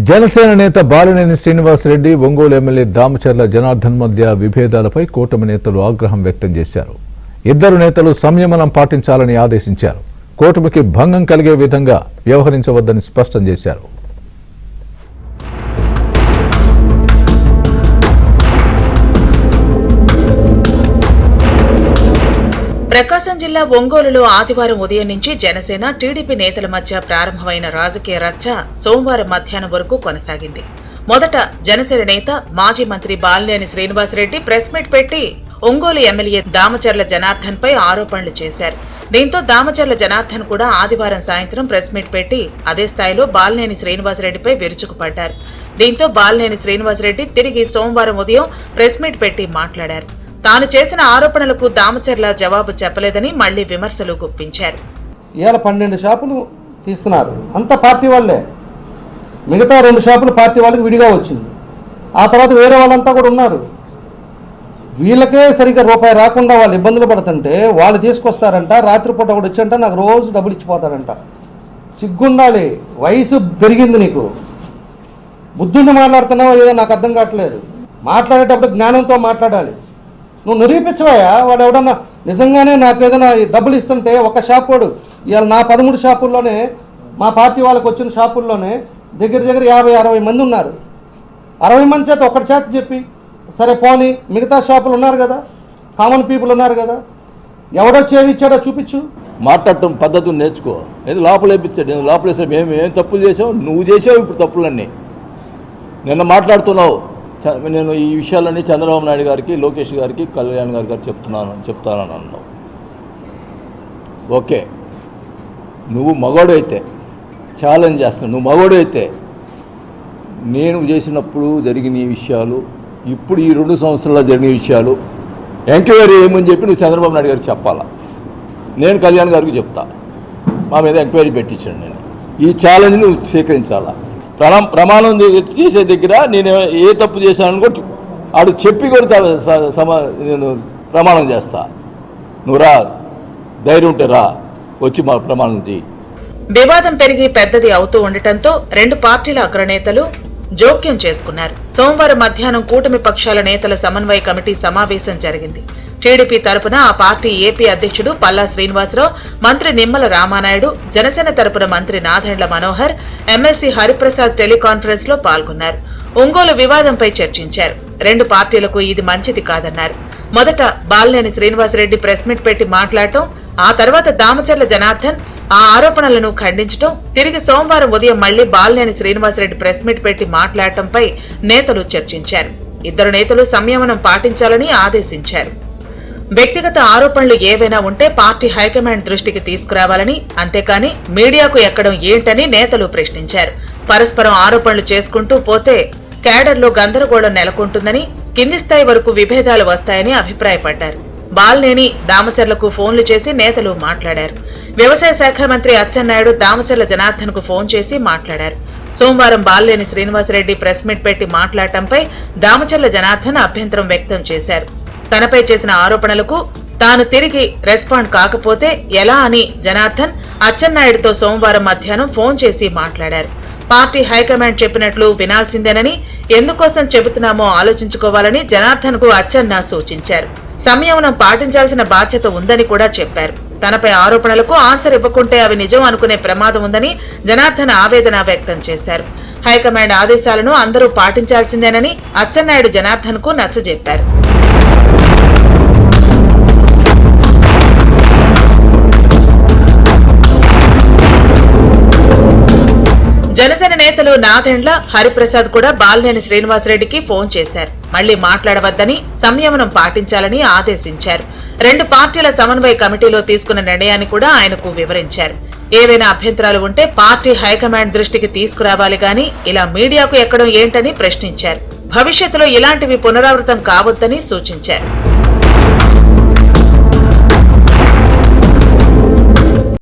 జనసేన నేత బాలినేని శ్రీనివాసరెడ్డి, ఒంగోలు ఎమ్మెల్యే దామచర్ల జనార్దన్ మధ్య విభేదాలపై కూటమి నేతలు ఆగ్రహం వ్యక్తం చేశారు. ఇద్దరు నేతలు సంయమనం పాటించాలని ఆదేశించారు. కూటమికి భంగం కలిగే విధంగా వ్యవహరించవద్దని స్పష్టం చేశారు. ప్రకాశం జిల్లా ఒంగోలులో ఆదివారం ఉదయం నుంచి జనసేన, టీడీపీ నేతల మధ్య ప్రారంభమైన రాజకీయ రచ్చ సోమవారం మధ్యాహ్నం వరకు కొనసాగింది. మొదట జనసేన నేత, మాజీ మంత్రి బాలినేని శ్రీనివాసరెడ్డి ప్రెస్ మీట్ పెట్టి ఒంగోలు ఎమ్మెల్యే దామచర్ల జనార్దన్ పై ఆరోపణలు చేశారు. దీంతో దామచర్ల జనార్దన్ కూడా ఆదివారం సాయంత్రం ప్రెస్ మీట్ పెట్టి అదే స్థాయిలో బాలినేని శ్రీనివాసరెడ్డిపై విరుచుకుపడ్డారు. దీంతో బాలినేని శ్రీనివాసరెడ్డి తిరిగి సోమవారం ఉదయం ప్రెస్ మీట్ పెట్టి మాట్లాడారు. తాను చేసిన ఆరోపణలకు దామచర్ల జవాబు చెప్పలేదని మళ్లీ విమర్శలు గుప్పించారు. ఇవాళ 12 షాపులు తీస్తున్నారు, అంత పార్టీ వాళ్ళే. మిగతా 2 షాపులు పార్టీ వాళ్ళకి విడిగా వచ్చింది. ఆ తర్వాత వేరే వాళ్ళంతా కూడా ఉన్నారు. వీళ్ళకే సరిగ్గా రూపాయి రాకుండా వాళ్ళు ఇబ్బందులు పడుతుంటే వాళ్ళు తీసుకొస్తారంట. రాత్రిపూట కూడా వచ్చంట నాకు రోజు డబ్బులు ఇచ్చిపోతారంట. సిగ్గుండాలి, వయసు పెరిగింది, నీకు బుద్ధుని మాట్లాడుతున్నావో ఏదో నాకు అర్థం కావట్లేదు. మాట్లాడేటప్పుడు జ్ఞానంతో మాట్లాడాలి. నువ్వు నిరూపించవయ్యా. వాడు ఎవడన్నా నిజంగానే నాకు ఏదైనా డబ్బులు ఇస్తుంటే ఒక షాప్ వాడు ఇవాళ నా 13 షాపుల్లోనే, మా పార్టీ వాళ్ళకి వచ్చిన షాపుల్లోనే దగ్గర 50-60 మంది ఉన్నారు. 60 మంది చేత ఒకటి చేత చెప్పి సరే పోనీ, మిగతా షాపులు ఉన్నారు కదా, కామన్ పీపుల్ ఉన్నారు కదా, ఎవడొచ్చి ఏమి ఇచ్చాడో చూపించు. మాట్లాడటం పద్ధతులు నేర్చుకో. ఏదో లోపలేపించాడు, నేను లోపలేసాడు. మేము ఏం తప్పులు చేసావు? నువ్వు చేసావు ఇప్పుడు తప్పులన్నీ. నిన్న మాట్లాడుతున్నావు. నేను ఈ విషయాలన్నీ చంద్రబాబు నాయుడు గారికి, లోకేష్ గారికి, కళ్యాణ్ గారికి చెప్తానని అన్నావు. ఓకే, నువ్వు మగోడు అయితే ఛాలెంజ్ చేస్తున్నావు. నువ్వు మగోడు అయితే నేను చేసినప్పుడు జరిగిన ఈ విషయాలు, ఇప్పుడు ఈ 2 సంవత్సరాల్లో జరిగిన విషయాలు ఎంక్వైరీ ఏమని చెప్పి నువ్వు చంద్రబాబు నాయుడు గారికి చెప్పాలా. నేను కళ్యాణ్ గారికి చెప్తా. మా మీద ఎంక్వైరీ పెట్టించాను. నేను ఈ ఛాలెంజ్ నువ్వు స్వీకరించాలా. ప్రమాణం చేసే దగ్గర నేను ఏ తప్పు చేశాను కూడా ఆడు చెప్పి కూడా నేను ప్రమాణం చేస్తా. నువ్వు రా, ధైర్యం ఉంటే రా, వచ్చి మా ప్రమాణం చేయి. వివాదం పెరిగి పెద్దది అవుతూ ఉండటంతో 2 పార్టీల అగ్రనేతలు జోక్యం చేసుకున్నారు. సోమవారం మధ్యాహ్నం కూటమి పక్షాల నేతల సమన్వయ కమిటీ సమావేశం జరిగింది. టీడీపీ తరపున ఆ పార్టీ ఏపీ అధ్యక్షుడు పల్లా శ్రీనివాసరావు, మంత్రి నిమ్మల రామానాయుడు, జనసేన తరపున మంత్రి నాదెండ్ల మనోహర్, ఎమ్మెల్సీ హరిప్రసాద్ టెలికాన్ఫరెన్స్ లో పాల్గొన్నారు. ఒంగోలు వివాదంపై చర్చించారు. 2 పార్టీలకు ఇది మంచిది కాదన్నారు. మొదట బాలినేని శ్రీనివాసరెడ్డి ప్రెస్ మీట్ పెట్టి మాట్లాడటం, ఆ తర్వాత దామచర్ల జనార్దన్ ఆ ఆరోపణలను ఖండించడం, తిరిగి సోమవారం ఉదయం మళ్లీ బాలినేని శ్రీనివాసరెడ్డి ప్రెస్ మీట్ పెట్టి మాట్లాడటంపై నేతలు చర్చించారు. ఇద్దరు నేతలు సంయమనం పాటించాలని ఆదేశించారు. వ్యక్తిగత ఆరోపణలు ఏవైనా ఉంటే పార్టీ హైకమాండ్ దృష్టికి తీసుకురావాలని, అంతేకాని మీడియాకు ఎక్కడం ఏంటని నేతలు ప్రశ్నించారు. పరస్పరం ఆరోపణలు చేసుకుంటూ పోతే క్యాడర్లో గందరగోళం నెలకొంటుందని, కింది స్థాయి వరకు విభేదాలు వస్తాయని అభిప్రాయపడ్డారు. బాలినేని, దామచర్లకు ఫోన్లు చేసి నేతలు మాట్లాడారు. వ్యవసాయ శాఖ మంత్రి అచ్చెన్నాయుడు దామచర్ల జనార్దన్ కు ఫోన్ చేసి మాట్లాడారు. సోమవారం బాలినేని శ్రీనివాసరెడ్డి ప్రెస్ మీట్ పెట్టి మాట్లాడటంపై దామచర్ల జనార్దన్ అభ్యంతరం వ్యక్తం చేశారు. తనపై చేసిన ఆరోపణలకు తాను తిరిగి రెస్పాండ్ కాకపోతే ఎలా అని జనార్దన్ అచ్చెన్నాయుడుతో సోమవారం మధ్యాహ్నం ఫోన్ చేసి మాట్లాడారు. పార్టీ హైకమాండ్ చెప్పినట్లు వినాల్సిందేనని, ఎందుకోసం చెబుతున్నామో ఆలోచించుకోవాలని జనార్దన్ కు అచ్చెన్నా సూచించారు. సంయమనం పాటించాల్సిన బాధ్యత ఉందని కూడా చెప్పారు. తనపై ఆరోపణలకు ఆన్సర్ ఇవ్వకుంటే అవి నిజం అనుకునే ప్రమాదం ఉందని జనార్దన్ ఆవేదన వ్యక్తం చేశారు. హైకమాండ్ ఆదేశాలను అందరూ పాటించాల్సిందేనని అచ్చెన్నాయుడు జనార్దన్ కు నచ్చజెప్పారు. జనసేన నేతలు నాదెండ్ల, హరిప్రసాద్ కూడా బాలినేని శ్రీనివాసరెడ్డికి ఫోన్ చేశారు. మళ్లీ మాట్లాడవద్దని, సంయమనం పాటించాలని ఆదేశించారు. 2 పార్టీల సమన్వయ కమిటీలో తీసుకున్న నిర్ణయాన్ని కూడా ఆయనకు వివరించారు. ఏవైనా అభ్యంతరాలు ఉంటే పార్టీ హైకమాండ్ దృష్టికి తీసుకురావాలి గాని ఇలా మీడియాకు ఎక్కడం ఏంటని ప్రశ్నించారు. భవిష్యత్తులో ఇలాంటివి పునరావృతం కావద్దని సూచించారు.